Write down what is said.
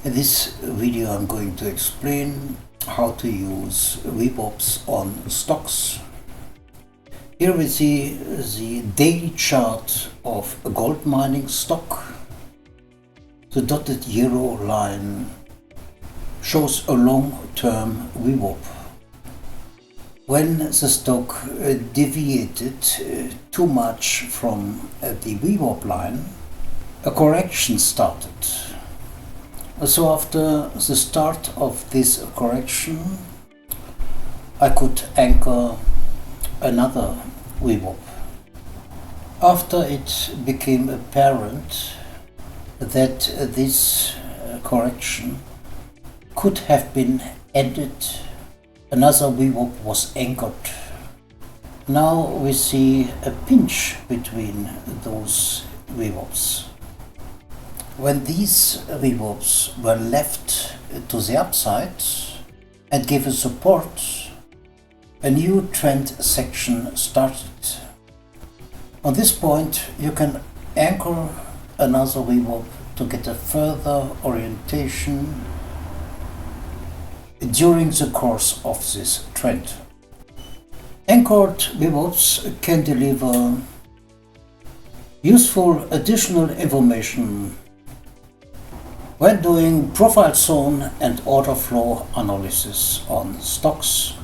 In this video I'm going to explain how to use VWAPs on stocks. Here we see the daily chart of a gold mining stock. The dotted yellow line shows a long-term VWAP. When the stock deviated too much from the VWAP line, a correction started. So after the start of this correction, I could anchor another VWAP. After it became apparent that this correction could have been ended, another VWAP was anchored. Now we see a pinch between those VWAPs. When these VWAPs were left to the upside and gave a support, a new trend section started. On this point, you can anchor another VWAP to get a further orientation during the course of this trend. Anchored VWAPs can deliver useful additional information when doing profile zone and order flow analysis on stocks.